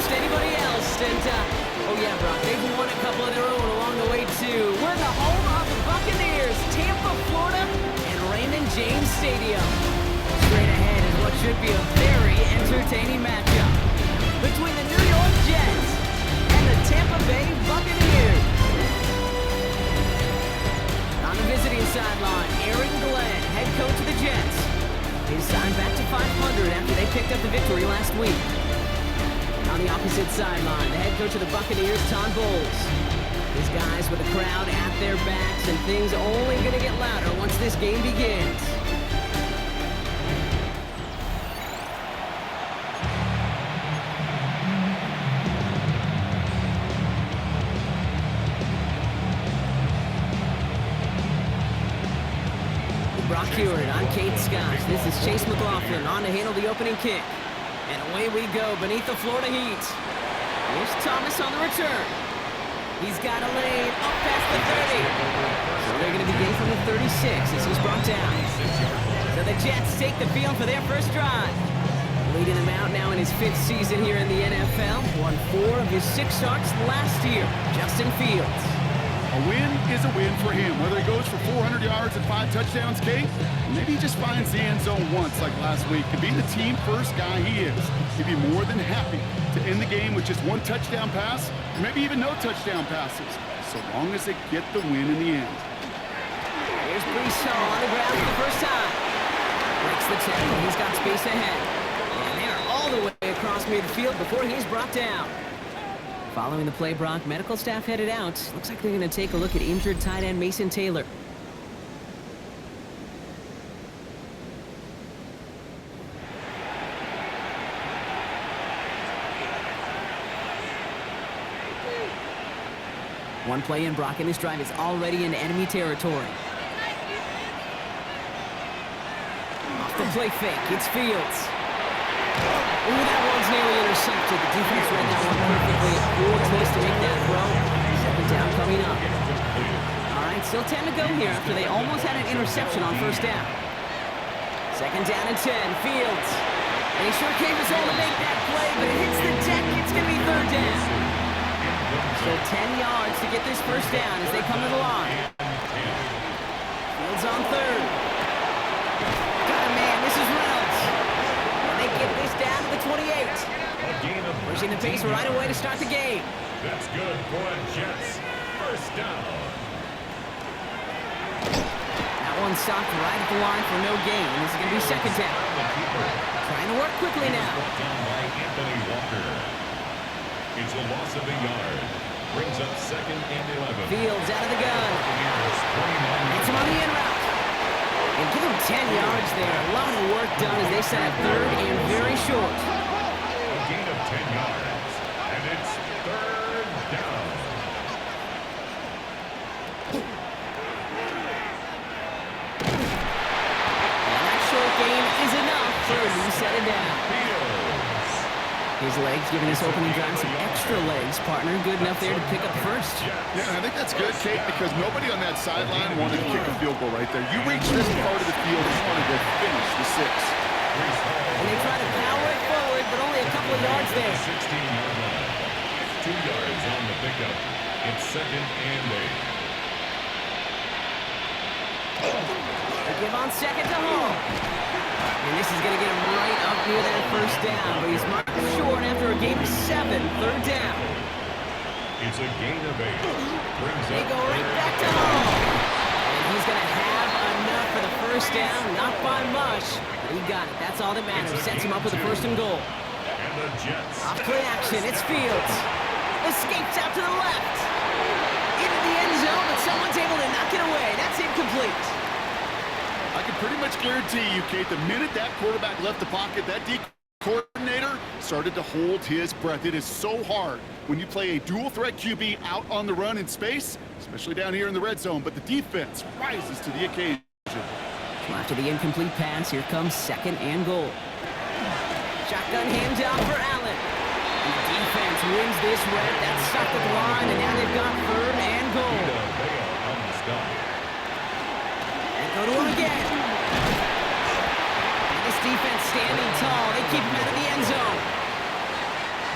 most anybody else. And, oh yeah, Brock, they've won a couple of their own along the way, too. We're the home of the Buccaneers, Tampa, Florida, and Raymond James Stadium. Straight ahead is what should be a very entertaining matchup between the New York Jets and the Tampa Bay Buccaneers. On the visiting sideline, Aaron Glenn, head coach of the Jets. He's signed back to 500 after they picked up the victory last week. On the opposite sideline, the head coach of the Buccaneers, Todd Bowles. These guys with the crowd at their backs, and things only going to get louder once this game begins. Brock Hewitt on Kate Scott. This is Chase McLaughlin on to handle the opening kick. And away we go beneath the Florida heat. Here's Thomas on the return. He's got a lane up past the 30. So they're going to begin from the 36 as he's brought down. So the Jets take the field for their first drive. Leading them out now in his 5th season here in the NFL. Won 4 of his 6 starts last year. Justin Fields. A win is a win for him, whether he goes for 400 yards and 5 touchdowns, Kate, or maybe he just finds the end zone once like last week. To be the team-first guy he is, he'd be more than happy to end the game with just 1 touchdown pass, or maybe even no touchdown passes, so long as they get the win in the end. Here's Brees Hall on the ground for the first time. Breaks the tackle. He's got space ahead. And they're all the way across midfield before he's brought down. Following the play, Brock, medical staff headed out. Looks like they're going to take a look at injured tight end Mason Taylor. One play in, Brock, and this drive is already in enemy territory. Off the play fake, it's Fields. Ooh, that one's nearly intercepted. The defense read that one perfectly. A cool twist to make that throw. 2nd down coming up. All right, still 10 to go here after they almost had an interception on 1st down. 2nd down and 10. Fields. And he sure gave his all to make that play, but it hits the deck. It's going to be 3rd down. So 10 yards to get this 1st down as they come to the line. Fields on 3rd. Got a man. This is Reynolds. Get this down to the 28. Pushing the pace right away to start the game. That's good for the Jets. 1st down. That one stopped right at the line for no gain. This is going to be 2nd down. Trying to work quickly now. It's a loss of a yard. Brings up 2nd and 11. Fields out of the gun. It's him on the in route. And give him 10 yards there. A lot of work done as they set up 3rd and very short. A gain of 10 yards. And it's 3rd down. And that short gain is enough for him to set it down. His legs giving this opening drive some extra legs, partner. Good enough there to pick up 1st. Yeah, I think that's good, Kate, because nobody on that sideline wanted to kick a field goal right there. You reach this part of the field, you wanted to finish the 6. And they try to power it forward, but only a couple of yards there. 16-yard line. 2 yards on the pickup. It's 2nd and 8. They give on 2nd to Hall. And this is going to get him right up near that 1st down, but he's marked short after a gain of 7, 3rd down. It's a gain of 8. They go right back to Hall. And he's going to have enough for the 1st down, not by much, but he got it. That's all that matters. Sets him up with a 1st and goal. And the Jets. Off play action, it's Fields. Escapes out to the left. Into the end zone, but someone's able to knock it away. That's incomplete. I can pretty much guarantee you, Kate, the minute that quarterback left the pocket, that D coordinator started to hold his breath. It is so hard when you play a dual-threat QB out on the run in space, especially down here in the red zone, but the defense rises to the occasion. After the incomplete pass, here comes 2nd and goal. Shotgun handoff for Allen. The defense wins this rep. That's stopped at the line, and now they've got 3rd and goal. Go to him again. And this defense standing tall. They keep him out of the end zone.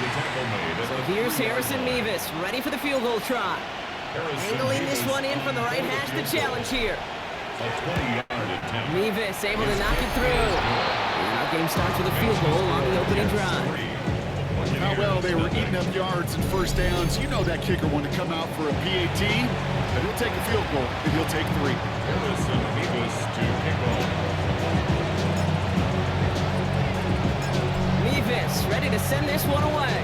The tackle made. So here's Harrison Mevis, ready for the field goal try. Angling this one in from the right hash, the challenge here. A 20-yard attempt. Mevis able to knock it through. And our game starts with a field goal on the opening drive. How well they were eating up yards and first downs. You know that kicker wanted to come out for a PAT, but he'll take a field goal, and he'll take 3. Harrison Mevis to kick off. Mevis ready to send this one away.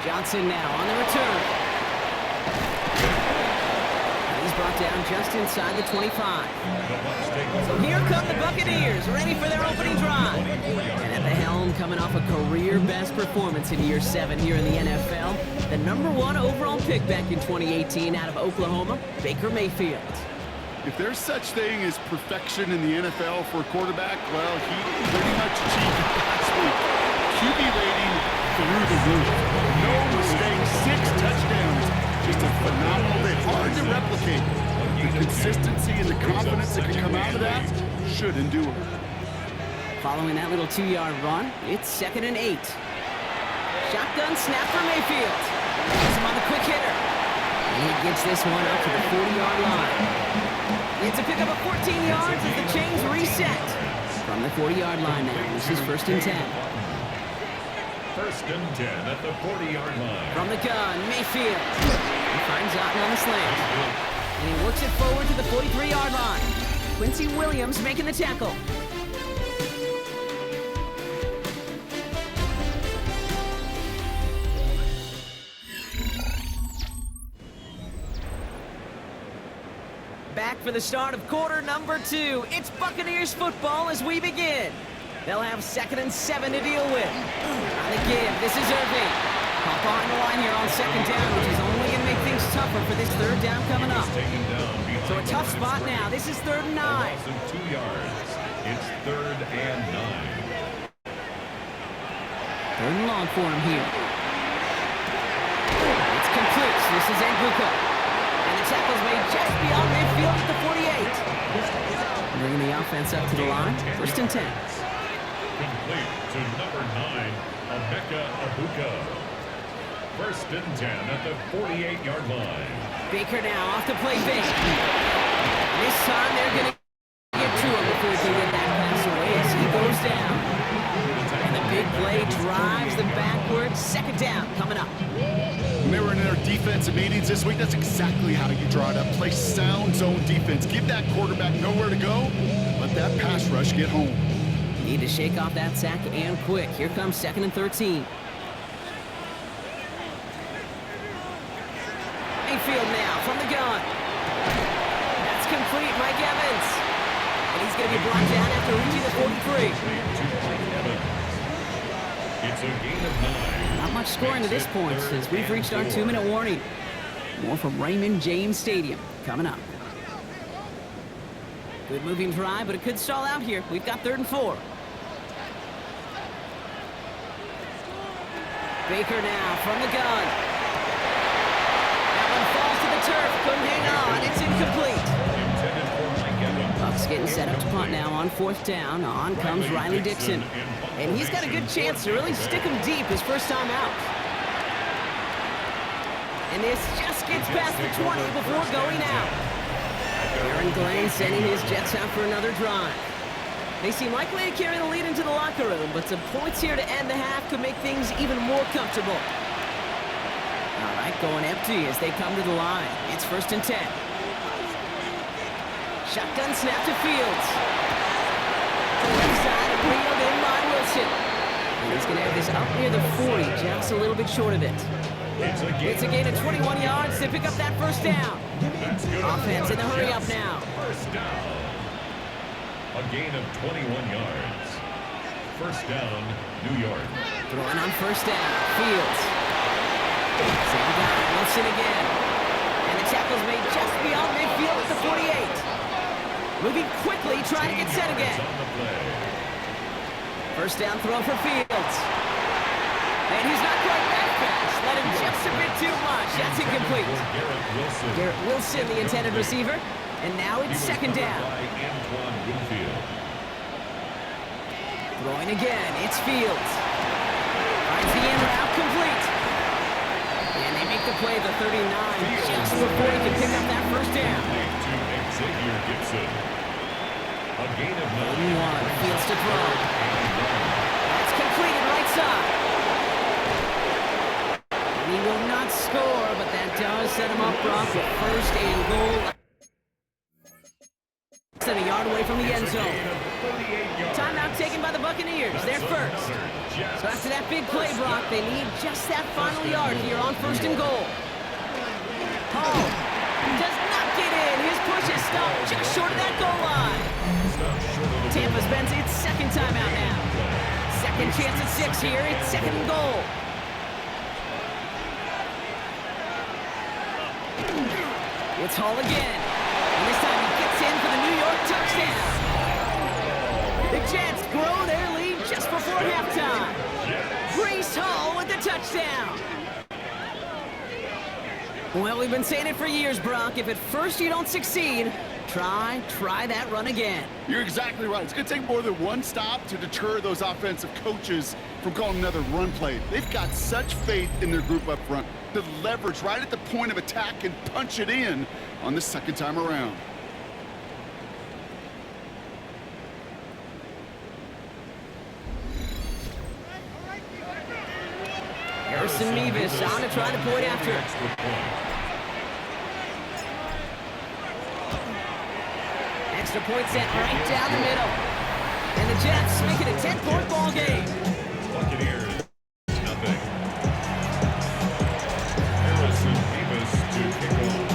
Johnson now on the return. He's brought down just inside the 25. So here come the Buccaneers, ready for their opening drive. And at the helm, coming off a career-best performance in year 7 here in the NFL, the #1 overall pick back in 2018 out of Oklahoma, Baker Mayfield. If there's such thing as perfection in the NFL for a quarterback, well, he pretty much achieved it last week. QB rating through the roof. No mistakes, 6 touchdowns. Just a phenomenal day. Hard to replicate. The consistency and the confidence that can come out of that should endure. Following that little 2-yard run, it's 2nd and 8. Shotgun snap for Mayfield. Gets him on the quick hitter. And he gets this one up to the 40-yard line. It's a pickup of 14 yards as the chains reset. From the 40-yard line now, this is 1st and 10. 1st and 10 at the 40-yard line. From the gun, Mayfield. He finds Otten on the slant. And he works it forward to the 43-yard line. Quincy Williams making the tackle. Back for the start of quarter number 2. It's Buccaneers football as we begin. They'll have 2nd and 7 to deal with. On the give, this is Irving. Caught behind the line here on 2nd down, which is only going to make things tougher for this 3rd down coming up. So a tough spot now. This is 3rd and 9. 2 yards. It's 3rd and 9. 3rd and long for him here. It's complete. This is Anguka. And the tackle's made just beyond midfield at the 48. Bringing the offense up to the line. 1st and 10. Complete to number 9, Emeka Abuka. 1st and 10 at the 48-yard line. Baker now off the play fake. This time they're going to get to him before he can get that pass away as he goes down. And the big play drives them backwards. 2nd down coming up. When they were in their defensive meetings this week, that's exactly how you draw it up. Play sound zone defense. Give that quarterback nowhere to go. Let that pass rush get home. Need to shake off that sack and quick. Here comes 2nd and 13. Mayfield now from the gun. That's complete, Mike Evans. And he's going to be brought down after reaching the 43. It's a gain of 9. Not much scoring to this point since we've reached our 2-minute warning. More from Raymond James Stadium coming up. Good moving drive, but it could stall out here. We've got 3rd and 4. Baker now from the gun. That one falls to the turf. Couldn't hang on. It's incomplete. Bucks getting set up to punt now on 4th down. On comes Riley Dixon. And he's got a good chance to really stick him deep his first time out. And this just gets past the 20 before going out. Aaron Glenn sending his Jets out for another drive. They seem likely to carry the lead into the locker room, but some points here to end the half could make things even more comfortable. All right, going empty as they come to the line. It's 1st and 10. Shotgun snap to Fields. To the left side, and reeled in by Wilson. And he's going to have this up near the 40, just a little bit short of it. It's a gain of 21 yards to pick up that 1st down. Offense in the hurry up now. 1st down. A gain of 21 yards. 1st down, New York. Throwing on 1st down. Fields. Same guy. Wilson again. And the tackle's made just beyond midfield at the 48. Moving quickly, trying to get set again. 1st down throw for Fields. And he's not quite that fast. Let him just a bit too much. That's incomplete. Garrett Wilson, the intended receiver. And now it's 2nd down. Throwing again, it's Fields. Finds the in route complete. And they make the play at the 39 just before he can pick up that first down. To Xavier Gibson. A gain of 41, Fields to throw. That's completed right side. And he will not score, but that does set him up, Brock, with first and goal. A yard away from the end zone. Timeout taken by the Buccaneers. They're first. So after that big play, Brock, they need just that final yard here on first and goal. Hall does not get in. His push is stopped just short of that goal line. Tampa spends its second timeout now. Second chance at 6 here. It's second and goal. It's Hall again. And this time he gets in for the New York touchdown. The Jets grow their lead just before halftime. Breece Hall with the touchdown. Well, we've been saying it for years, Brock. If at first you don't succeed, try that run again. You're exactly right. It's going to take more than one stop to deter those offensive coaches from calling another run play. They've got such faith in their group up front to leverage right at the point of attack and punch it in on the second time around. Harrison Mevis on to try the point after. Extra point set right down the middle. And the Jets make it a 10-point ball game. Buccaneers, nothing. Harrison Mevis to kick off.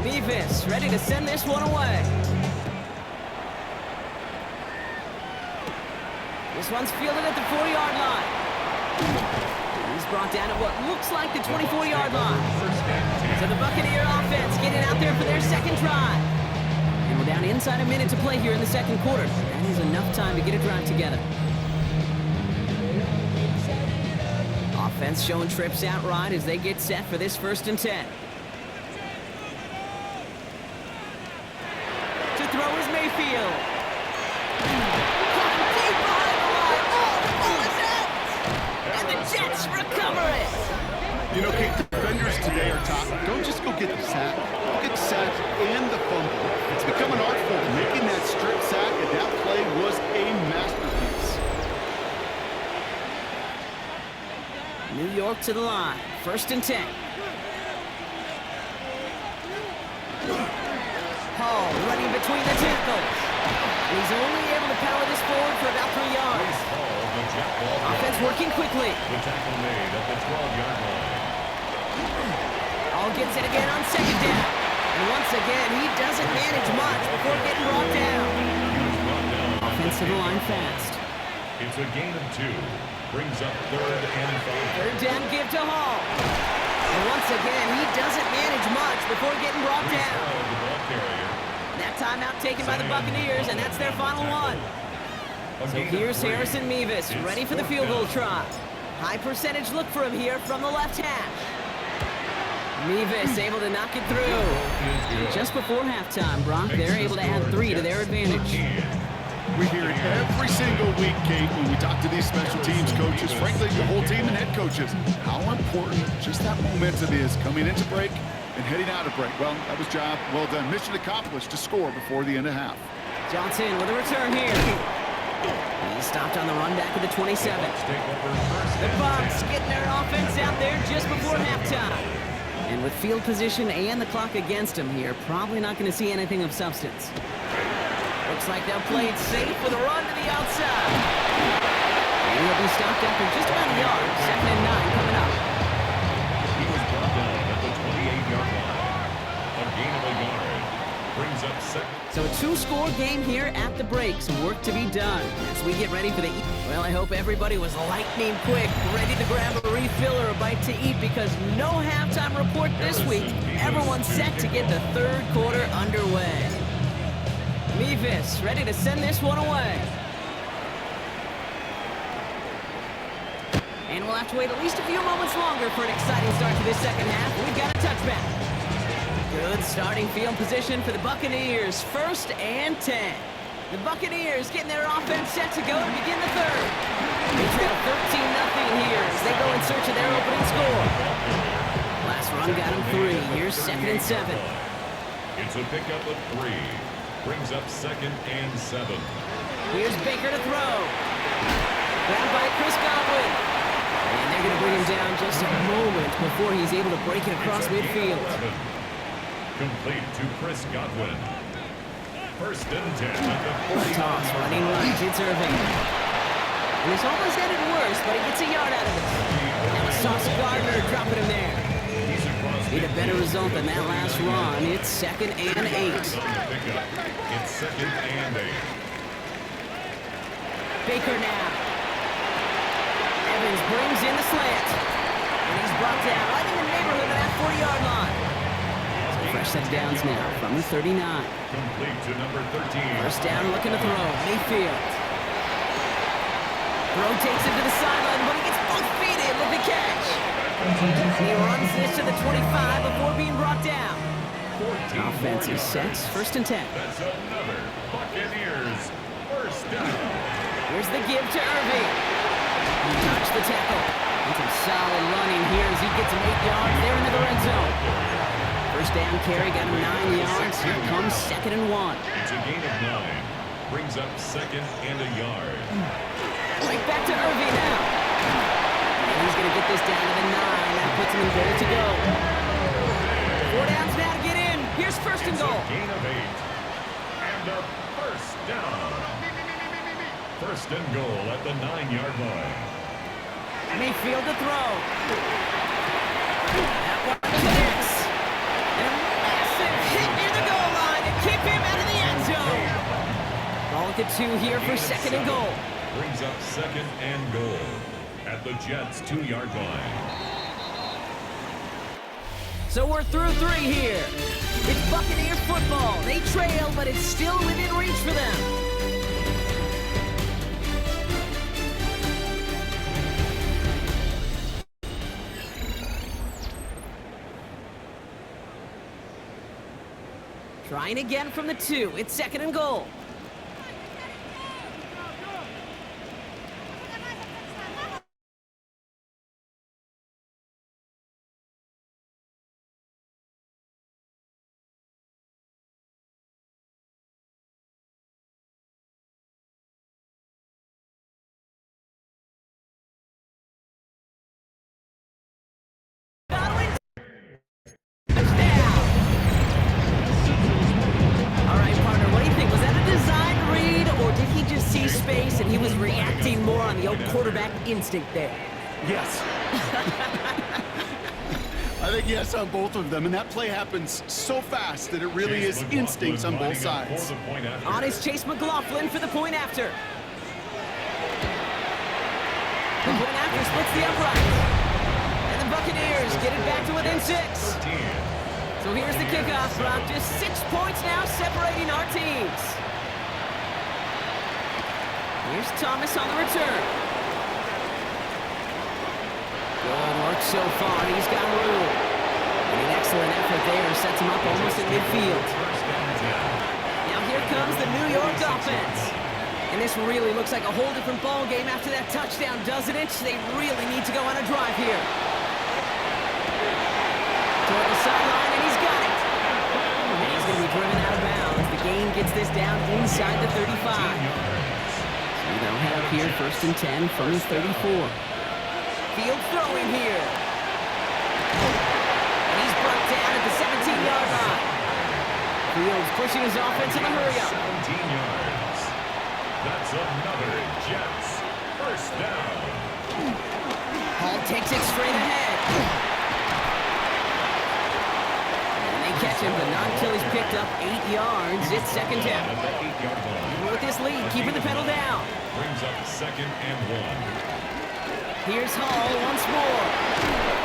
Mevis ready to send this one away. This one's fielded at the 40-yard line. He's brought down at what looks like the 24-yard line. So the Buccaneer offense getting out there for their second try. And we're down inside a minute to play here in the second quarter. That is enough time to get a drive together. Offense showing trips out right as they get set for this 1st and 10. To throw is Mayfield. Jets recover it. You know, Kate, defenders today are top. Don't just go get the sack. Go get the sack and the fumble. It's become an art form. Making that strip sack and that play was a masterpiece. New York to the line. 1st and 10. Hall running between the tackles. He's only able to power this forward for about 3 yards. Offense working quickly. The tackle made at the 12-yard line. Hall gets it again on second down. And once again, he doesn't manage much before getting brought down. Offense to the line fast. It's a gain of 2. Brings up 3rd and 5. Third down give to Hall. And once again, he doesn't manage much before getting brought down. The ball carrier. That timeout taken by the Buccaneers, and that's their final one. So here's Harrison Mevis, ready for the field goal try. High percentage look for him here from the left hash. Mevis able to knock it through. Just before halftime, Brock, they're able to add 3 to their advantage. We hear it every single week, Kate, when we talk to these special teams coaches, frankly, the whole team and head coaches, how important just that momentum is coming into break and heading out of break. Well, that was job well done. Mission accomplished to score before the end of half. Johnson with a return here. He stopped on the run back at the 27. The Bucs getting their offense out there just before halftime. And with field position and the clock against him here, probably not going to see anything of substance. Looks like they'll play it safe with a run to the outside. And he'll be stopped after just about a yard. 2nd and 9 coming up. He was brought down at the 28-yard line. A gain of a yard. Brings up 2nd. So a 2-score game here at the break. Some work to be done as we get ready for the... Well, I hope everybody was lightning quick, ready to grab a refill or a bite to eat because no halftime report this week. Everyone's set to get the 3rd quarter underway. Mevis ready to send this one away. And we'll have to wait at least a few moments longer for an exciting start to this second half. We've got a touchback. Good starting field position for the Buccaneers. 1st and 10. The Buccaneers getting their offense set to go to begin the third. They trail 13-0 here as they go in search of their opening score. Last run got them 3. Here's 2nd and 7. It's a pickup of 3. Brings up 2nd and 7. Here's Baker to throw. Grabbed by Chris Godwin. And they're going to bring him down just a moment before he's able to break it across midfield. Complete to Chris Godwin. 1st and 10 at the 40. Toss running right. It's Irving. And it's almost ended worse, but he gets a yard out of it. Now Sauce Gardner dropping him there. Need a better result than that last run. It's 2nd and 8. It's 2nd and 8. Baker now. Evans brings in the slant. And he's brought down right in the neighborhood of that 40-yard line. So fresh set of downs now from the 39. Complete to number 13. 1st down looking to throw. Mayfield. Throw takes him to the sideline, but he gets both feet in with the catch. He runs this to the 25 before being brought down. Offense is set. 1st and 10. That's another Buccaneers 1st down. Here's the give to Irving. He touched the tackle. And some solid running here as he gets him 8 yards there into the red zone. 1st down carry got him 9 yards. Here comes 2nd and 1. It's a gain of 9. Brings up 2nd and a yard. Right back to Irving now. And he's going to get this down to the 9. That puts him in goal to go. 4 downs now to get in. Here's 1st and goal. Gain of 8. And a 1st down. 1st and goal at the 9-yard line. Mayfield to throw. That one connects. And a massive hit near the goal line to keep him out of the end zone. Ball at the 2 here for 2nd and goal. Brings up 2nd and goal at the Jets' 2-yard line. So we're through 3 here. It's Buccaneer football. They trail, but it's still within reach for them. Trying again from the 2. It's 2nd and goal. Space, and he was reacting more on the old quarterback instinct there. Yes. I think yes on both of them, and that play happens so fast that it really is instincts on both sides. On his Chase McLaughlin for the point after. The point after splits the upright. And the Buccaneers get it back to within 6. So here's the kickoff, Brock. Just 6 points now separating our teams. Here's Thomas on the return. Good work so far. He's got room. And an excellent effort there sets him up almost at midfield. Now here comes the New York offense. And this really looks like a whole different ball game after that touchdown, doesn't it? They really need to go on a drive here. Toward the sideline, and he's got it. And he's going to be driven out of bounds. The gain gets this down inside the 35. They'll head up here 1st and 10 from the 34. Field throwing here. And he's brought down at the 17-yard line. Fields pushing his offense in a hurry up. 17 yards. That's another Jets 1st down. Hall takes it straight ahead. And they catch him, but not until he's picked up 8 yards. It's 2nd down. At the 8-yard line. With this lead, keeping the pedal down. Brings up 2nd and 1. Here's Hall once more.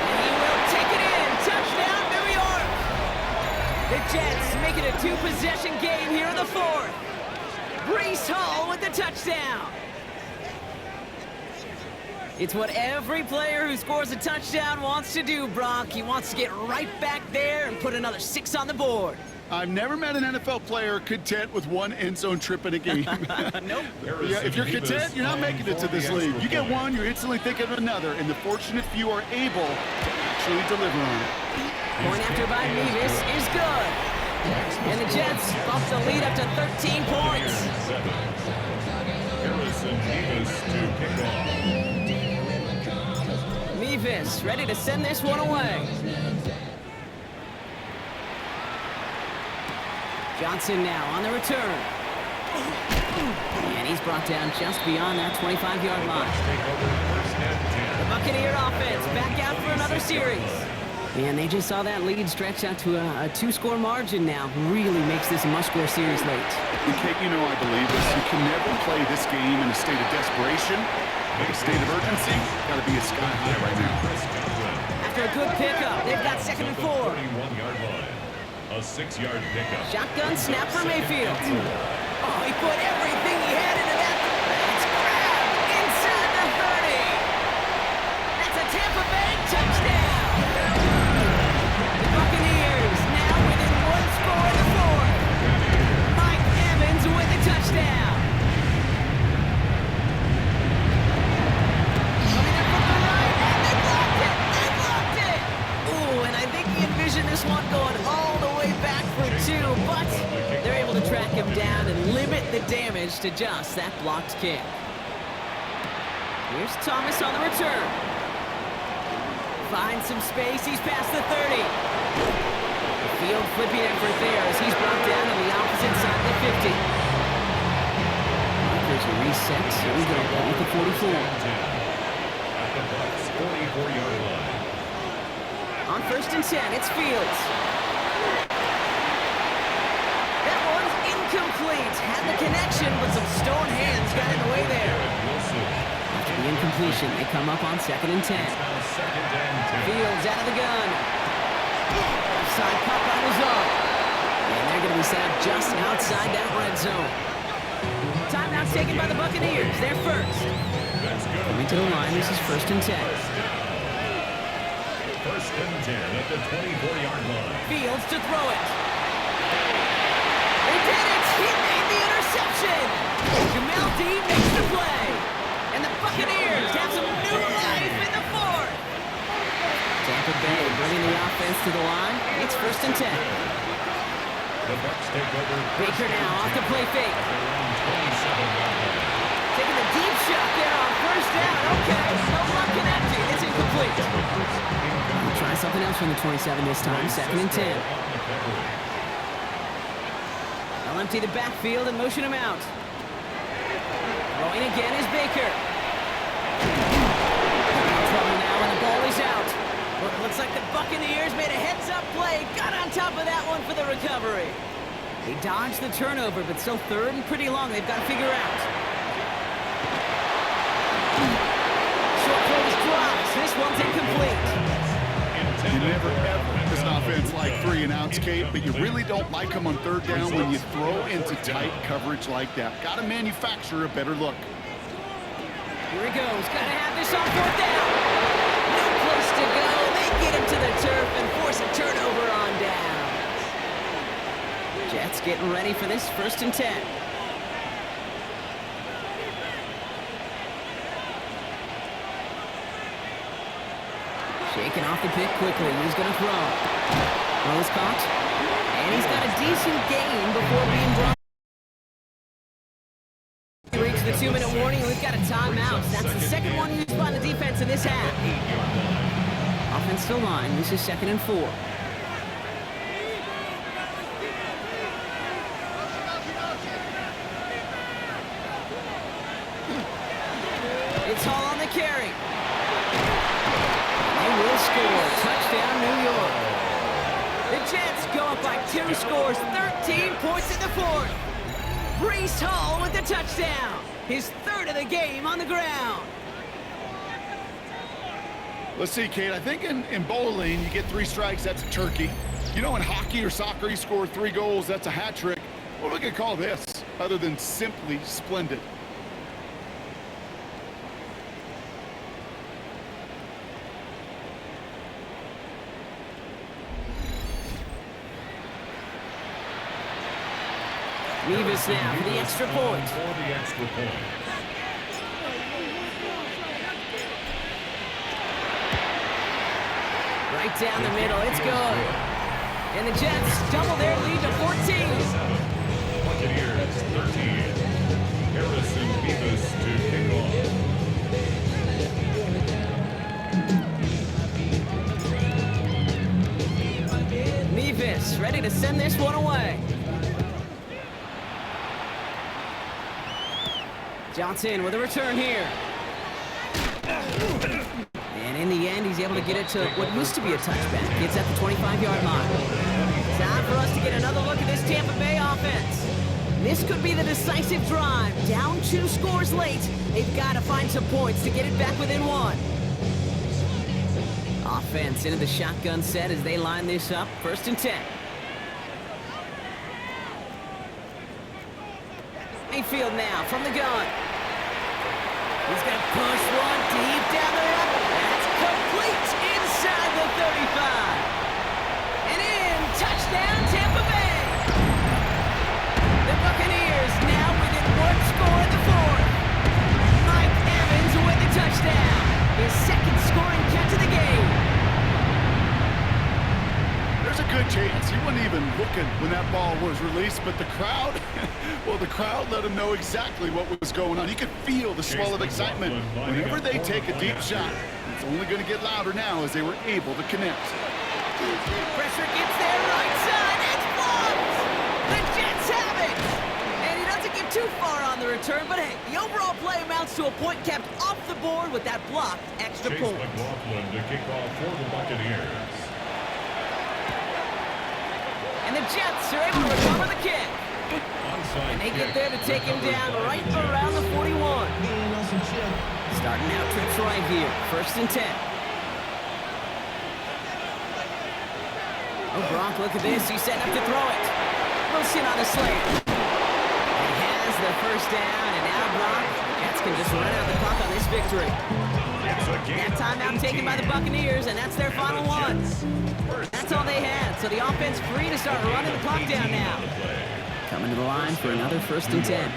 And he will take it in. Touchdown, New York. The Jets make it a 2-possession game here in the 4th. Breece Hall with the touchdown. It's what every player who scores a touchdown wants to do, Brock. He wants to get right back there and put another 6 on the board. I've never met an NFL player content with one end zone trip in a game. Nope. Yeah, if you're content, you're not making it to this league. You get one, you're instantly thinking of another, and the fortunate few are able to actually deliver on it. Point after by Mevis is good. And the Jets bump the lead up to 13 points. Harrison Davis to kick off. Mevis ready to send this one away. Johnson now on the return. And he's brought down just beyond that 25-yard line. The Buccaneer offense back out for another series. And they just saw that lead stretch out to a 2-score margin now. Really makes this a must-score series late. And Kate, you know I believe this. You can never play this game in a state of desperation. A state of urgency, got to be a sky high right now. After a good pickup, they've got 2nd and 4. 31-yard line. A 6-yard pickup. Shotgun snap for Mayfield. Oh, he put everything he had into that. It's grabbed inside the 30. That's a Tampa Bay touchdown. The Buccaneers now within 1 score in the 4th. Mike Evans with the touchdown. Coming in from the right, and they blocked it. They blocked it. Ooh, and I think he envisioned this one going all the way back for 2, but they're able to track him down and limit the damage to just that blocked kick. Here's Thomas on the return. Finds some space. He's past the 30. The field flipping effort there as he's brought down on the opposite side of the 50. There's a reset. Here we go. Ball with the 44. At the Bucs 44-yard line. On 1st and 10, it's Fields. That one's incomplete. Had the connection, but some stone hands got in the way there. After the incompletion, they come up on 2nd and 10. Fields out of the gun. Offside caught by Lazar. And they're going to be set up just outside that red zone. Timeout's taken by the Buccaneers. They're first. Coming to the line, this is 1st and 10. 1st and 10 at the 24-yard line. Fields to throw it. They did it! He made the interception! Jamel D makes the play. And the Buccaneers have some new life in the 4th. Tampa Bay bringing the offense to the line. It's 1st and 10. The Bucs take over. Baker now off the play fake. Taking the deep shot there on 1st down. Okay, no luck connecting. It's incomplete. We'll try something else from the 27 this time. 2nd and 10. They'll empty the backfield and motion him out. Throwing again is Baker. In trouble now, and the ball is out. Well, it looks like the Buccaneers made a heads-up play. Got on top of that one for the recovery. They dodged the turnover, but still 3rd and pretty long. They've got to figure out. Short throw is dropped. This one's incomplete. You never ever as an offense like 3 and outs, Kate, but you really don't like them on 3rd down when you throw into tight coverage like that. Got to manufacture a better look. Here he goes. Got to have this on 4th down. No place to go. They get him to the turf and force a turnover on down. Jets getting ready for this 1st and 10. Shaking off the pick quickly. He's going to throw. Throw is caught. And he's got a decent gain before being brought. He reached the 2-minute warning. We've got a timeout. That's the 2nd one used by the defense in this half. Offensive line. This is 2nd and 4. It's Hall on the carry. They will score. Touchdown, New York. The Jets go up by 2 scores, 13 points in the 4th. Breece Hall with the touchdown. His 3rd of the game on the ground. Let's see, Kate. I think in bowling, you get 3 strikes, that's a turkey. You know, in hockey or soccer, you score 3 goals, that's a hat trick. What are we going to call this other than simply splendid? Nevis now for the extra point. For the extra point. Right down the middle, it's good. And the Jets double their lead to 14. Buccaneers 13. Harrison Beavis to kick off. Nevis ready to send this one away. Johnson with a return here. And in the end, he's able to get it to what used to be a touchback. It's at the 25-yard line. Time for us to get another look at this Tampa Bay offense. This could be the decisive drive. Down 2 scores late. They've got to find some points to get it back within 1. Offense into the shotgun set as they line this up. 1st and 10. Mayfield now from the gun. He's going to push one deep down the road. That's complete inside the 35. And in, touchdown Tampa Bay. The Buccaneers now within 1 score in the 4th. Mike Evans with the touchdown. His 2nd scoring catch of the game. There's a good chance he wasn't even looking when that ball was released, but the crowd, well, the crowd let him know exactly what was going on. He could feel the swell of excitement whenever they take a deep shot. It's only going to get louder now as they were able to connect. Pressure gets there right side. It's blocked. The Jets have it. And he doesn't get too far on the return, but hey, the overall play amounts to a point kept off the board with that blocked extra point. McLaughlin to kick off for the Buccaneers. And the Jets are able to recover the kick. And they get there to take him down right around the 41. Starting out trips right here. 1st and 10. Oh, Gronk, look at this. He's setting up to throw it. Wilson on the slant. He has the 1st down, and now Gronk, Jets can just run out the clock on this victory. That timeout taken by the Buccaneers, and that's their final one. That's all they had, so the offense free to start running the clock down now. Coming to the line for another 1st and 10.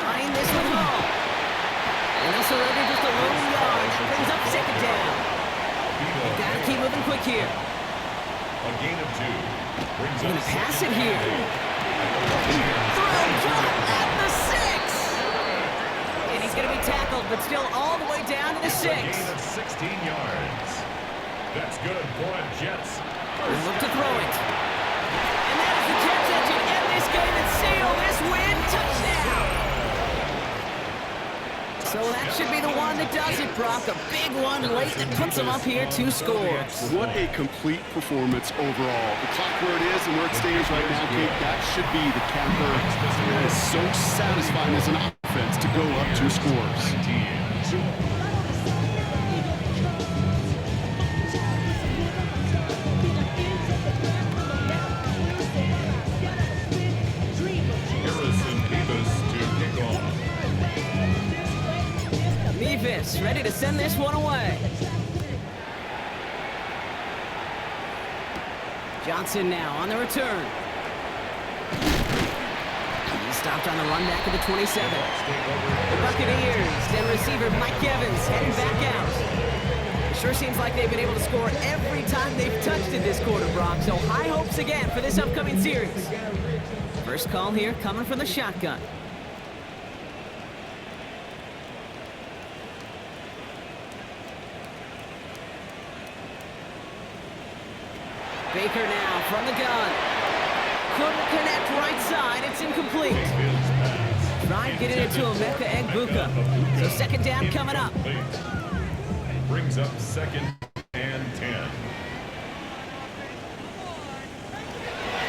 Running this one home. And they'll surrender just a little yard. That brings up 2nd down. They've got to keep moving quick here. A gain of 2. Brings They're going to pass it here. Throw caught at the 6. And he's going to be tackled, but still all the way down to the 6. A gain of 16 yards. That's good for the Jets. Look to throw it. And that is the Jets that should end this game and seal this win. Touchdown. So that should be the one that does it, Brock. A big one late that puts them up here 2 scores. What a complete performance overall. The clock where it is and where it stands right now, Kate, that should be the capper. That is so satisfying as an offense to go up 2 scores. Harrison Beavis to kick off. Nevis ready to send this one away. Johnson now on the return. He's stopped on the run back of the 27. The Buccaneers and receiver Mike Evans heading back out. It sure seems like they've been able to score every time they've touched it this quarter, Brock. So high hopes again for this upcoming series. First call here coming from the shotgun. Baker now from the gun. Couldn't connect right side. It's incomplete. Tried getting it to Emeka Egbuka. So 2nd down coming up. Brings up 2nd and 10.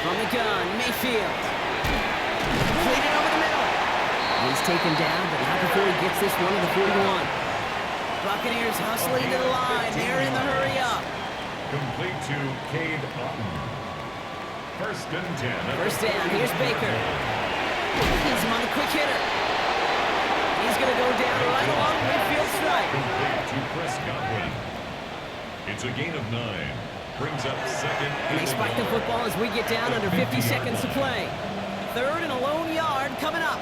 From the gun, Mayfield. Completed over the middle. He's taken down, but not before he gets this one to the 41. Buccaneers hustling to the line. They're in the hurry up. Complete to Cade Otton. 1st and 10. 1st down. Here's Baker. He's him on the quick hitter. He's going to go down right along the midfield stripe. Complete to Chris Godwin. It's a gain of 9. brings up second. And they spike the football as we get down under 50 seconds to play. Third and a lone yard coming up.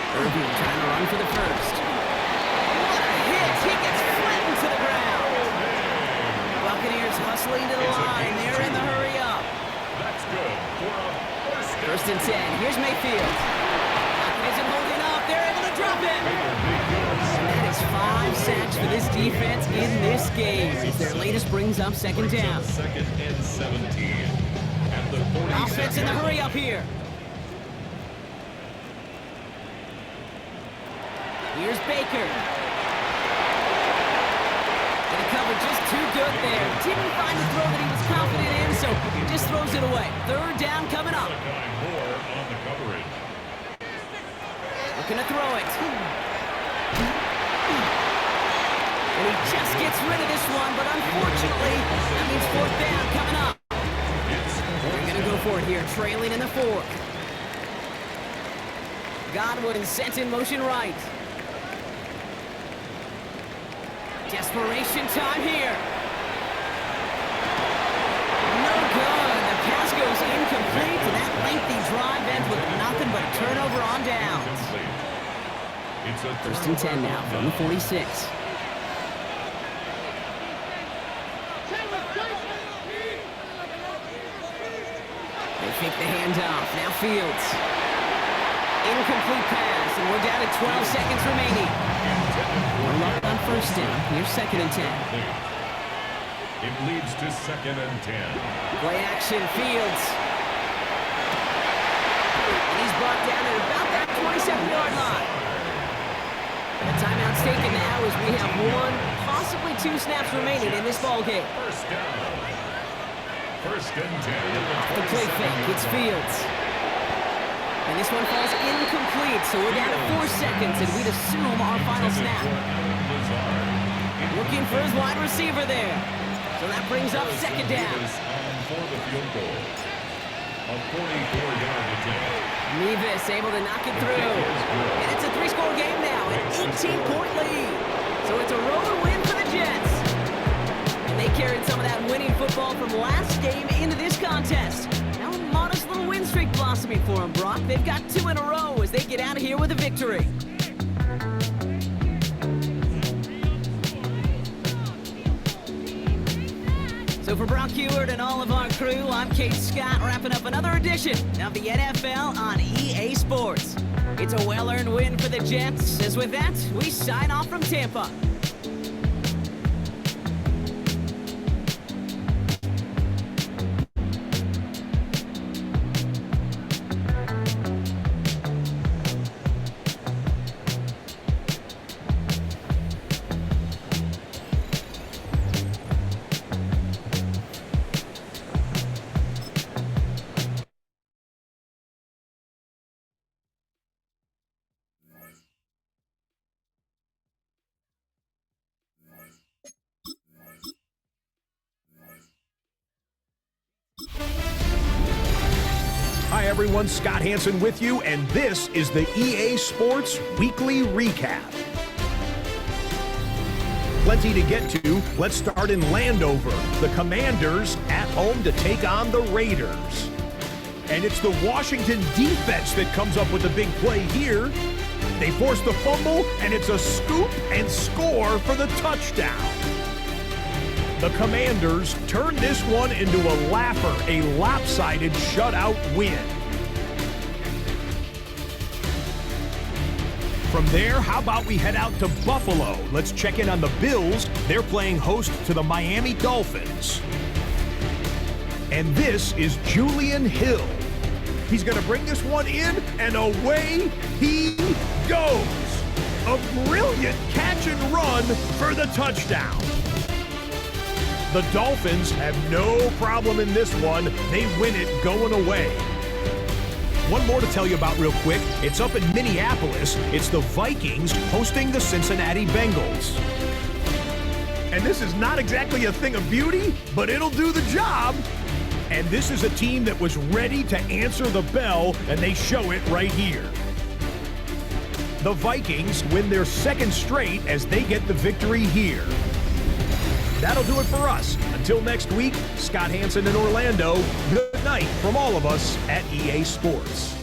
Irving trying to run for the first. What a hit! He gets flattened to the ground. Buccaneers hustling to the line. They're in the hurry up. That's good for a First and 10. Here's Mayfield. Isn't holding up. They're able to drop it. And that is 5 sacks for this defense in this game. As their latest brings up second down. Second and 17. At the 40. Offense in the hurry up here. Here's Baker. And the cover just too good there. Didn't find the throw that he was confident in, so just throws it away. Third down coming up. More on the coverage. Looking to throw it. And he just gets rid of this one, but unfortunately, that means fourth down coming up. They're going to go for it here, trailing in the fourth. Godwin sent in motion right. Desperation time here. No good. The pass goes incomplete, and that lengthy drive ends with nothing but a turnover on downs. It's a First and 10 now from the 46. They fake the handoff. Now Fields. Incomplete pass, and we're down to 12 seconds remaining. We're up on first down. Here's second and 10. It leads to second and 10. Play action, Fields. And he's brought down at about that 27-yard line. The timeout's taken now as we have 1, possibly 2 snaps remaining in this ballgame. First down. First and 10. The play fake, it's Fields. And this one falls incomplete, so we're down to 4 seconds, and we'd assume our final snap. Looking for his wide receiver there. So that brings up second down. For the field goal. A 44-yard attempt. Nevis able to knock it through. And it's a 3-score game now, an 18-point lead. So it's a road win for the Jets. And they carried some of that winning football from last game into this contest. Now a modest little win streak blossoming for them, Brock. They've got 2 in a row as they get out of here with a victory. So for Brock Heward and all of our crew, I'm Kate Scott, wrapping up another edition of the NFL on EA Sports. It's a well-earned win for the Jets, as with that, we sign off from Tampa. Hi everyone, Scott Hansen with you, and this is the EA Sports Weekly Recap. Plenty to get to. Let's start in Landover. The Commanders at home to take on the Raiders. And it's the Washington defense that comes up with the big play here. They force the fumble, and it's a scoop and score for the touchdown. The Commanders turn this one into a laugher, a lopsided shutout win. From there, how about we head out to Buffalo? Let's check in on the Bills. They're playing host to the Miami Dolphins. And this is Julian Hill. He's going to bring this one in, and away he goes. A brilliant catch and run for the touchdown. The Dolphins have no problem in this one. They win it going away. One more to tell you about real quick. It's up in Minneapolis. It's the Vikings hosting the Cincinnati Bengals. And this is not exactly a thing of beauty, but it'll do the job. And this is a team that was ready to answer the bell, and they show it right here. The Vikings win their second straight as they get the victory here. That'll do it for us. Until next week, Scott Hansen in Orlando, good night from all of us at EA Sports.